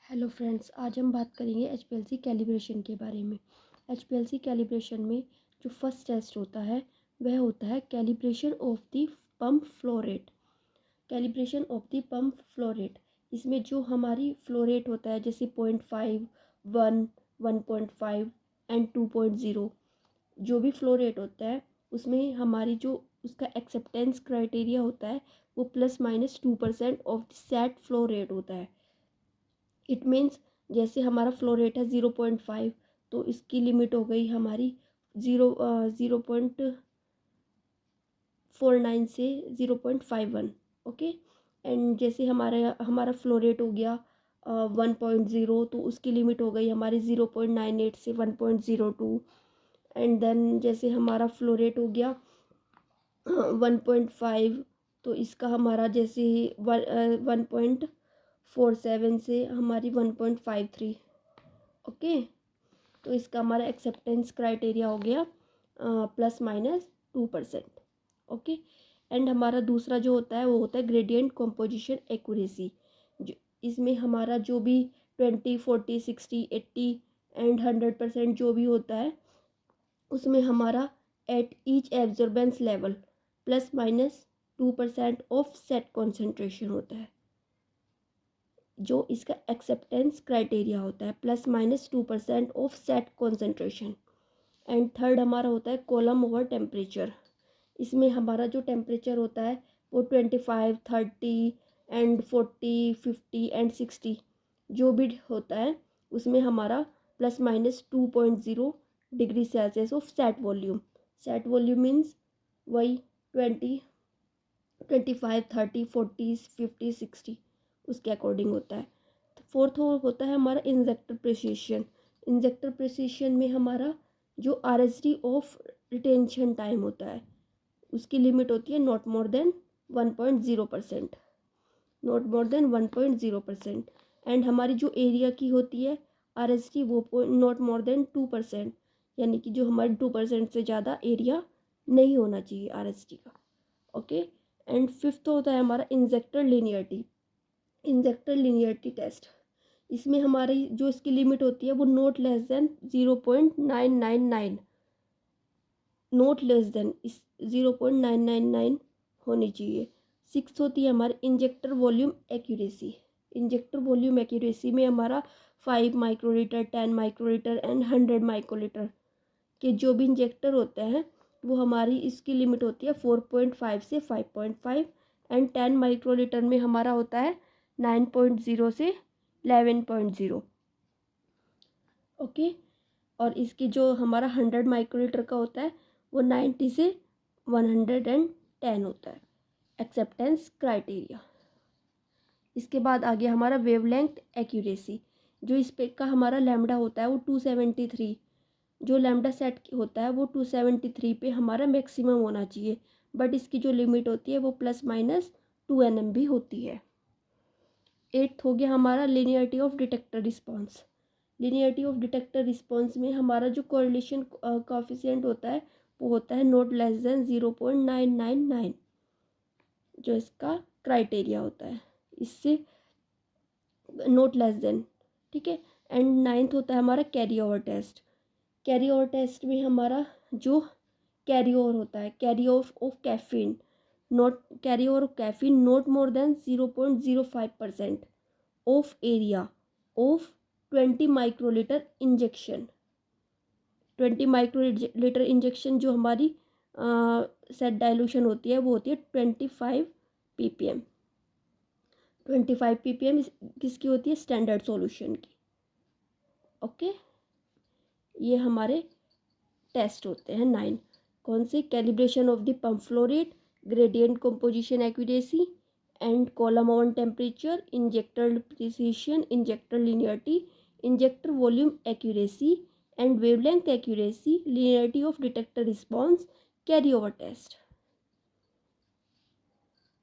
Hello friends, आज हम बात करेंगे एचपीएलसी कैलिब्रेशन के बारे में। एचपीएलसी कैलिब्रेशन में जो फर्स्ट टेस्ट होता है वह होता है calibration of the pump flow rate. Calibration of the pump flow rate, इसमें जो हमारी फ्लो रेट होता है जैसे 0.5, 1, 1.5 एंड 2.0, जो भी फ्लो रेट होता है उसमें हमारी जो उसका एक्सेप्टेंस क्राइटेरिया होता है वो ±2% of the set flow rate होता है। इट मीन्स जैसे हमारा फ्लो रेट है 0.5, तो इसकी लिमिट हो गई हमारी 0.49 से 0.51। ओके। एंड जैसे हमारा फ्लो रेट हो गया 1.0, तो उसकी लिमिट हो गई हमारी 0.98 से 1.02। एंड देन जैसे हमारा फ्लो रेट हो गया 1.5, तो इसका हमारा जैसे 1.47 से हमारी 1.53। ओके। तो इसका हमारा एक्सेप्टेंस क्राइटेरिया हो गया ±2%। ओके। एंड हमारा दूसरा जो होता है वो होता है ग्रेडियंट कंपोजिशन एक्यूरेसी। जो इसमें हमारा जो भी 20, 40, 60, 80 एंड 100% जो भी होता है उसमें हमारा at each absorbance level ±2% of set concentration होता है, जो इसका एक्सेप्टेंस क्राइटेरिया होता है ±2% of set concentration. And third हमारा होता है कॉलम ओवर टेम्परेचर। इसमें हमारा जो टेम्परेचर होता है वो 25, 30 एंड 40, 50 एंड 60 जो भी होता है उसमें हमारा ±2.0 degree Celsius of set volume. Set volume means वही 20, 25, 30, 40, 50, 60 उसके अकॉर्डिंग होता है। तो फोर्थ होता है हमारा इंजेक्टर प्रिसिशन। इंजेक्टर प्रिसिशन में हमारा जो RSD ऑफ रिटेंशन टाइम होता है उसकी लिमिट होती है not more then 1.0%, not more then 1.0%। And हमारी जो एरिया की होती है RSD वो नॉट मोर देन 2%, यानी कि जो हमारे 2% से ज़्यादा एरिया नहीं होना चाहिए RSD का। ओके। एंड फिफ्थ होता है हमारा injector linearity. Injector linearity test, इसमें हमारी जो इसकी लिमिट होती है वो not less than 0.999, not less than इस 0.999 होनी चाहिए। सिक्स होती है हमारी injector volume accuracy. Injector volume accuracy में हमारा 5 माइक्रोलीटर, 10 माइक्रोलीटर एंड 100 माइक्रोलीटर के जो भी इंजेक्टर होते हैं वो हमारी इसकी लिमिट होती है 4.5 से 5.5। एंड 10 माइक्रोलीटर में हमारा होता है 9.0 से 11.0। ओके। और इसकी जो हमारा 100 माइक्रोलीटर का होता है वो 90 से 110 होता है एक्सेप्टेंस क्राइटेरिया। इसके बाद आ गया हमारा वेवलेंथ एक्यूरेसी। जो इस पे का हमारा लैम्डा होता है वो 273, जो लैम्डा सेट होता है वो 273 पे हमारा मैक्सिमम होना चाहिए, बट इसकी जो लिमिट होती है वो ±2 nm भी होती है। एट्थ हो गया हमारा linearity of detector response. Linearity of detector response में हमारा जो कोरिलेशन कोएफिशिएंट होता है वो होता है नॉट लेस देन 0.999, जो इसका क्राइटेरिया होता है, इससे नॉट लेस देन। ठीक है। एंड नाइन्थ होता है हमारा carry over test. Carry over test में हमारा जो कैरी ओवर होता है, carry of caffeine, not carry over of caffeine not more than 0.05% of area of 20 microlitre injection. 20 microlitre injection जो हमारी सेट डाइल्यूशन होती है वो होती है 25 ppm। 25 ppm किसकी होती है? स्टैंडर्ड सॉल्यूशन की। ओके। ये हमारे टेस्ट होते हैं 9। कौन से? Calibration of the pump flow rate, gradient composition accuracy and column on temperature, injector precision, injector linearity, injector volume accuracy and wavelength accuracy, linearity of detector response, carry over test.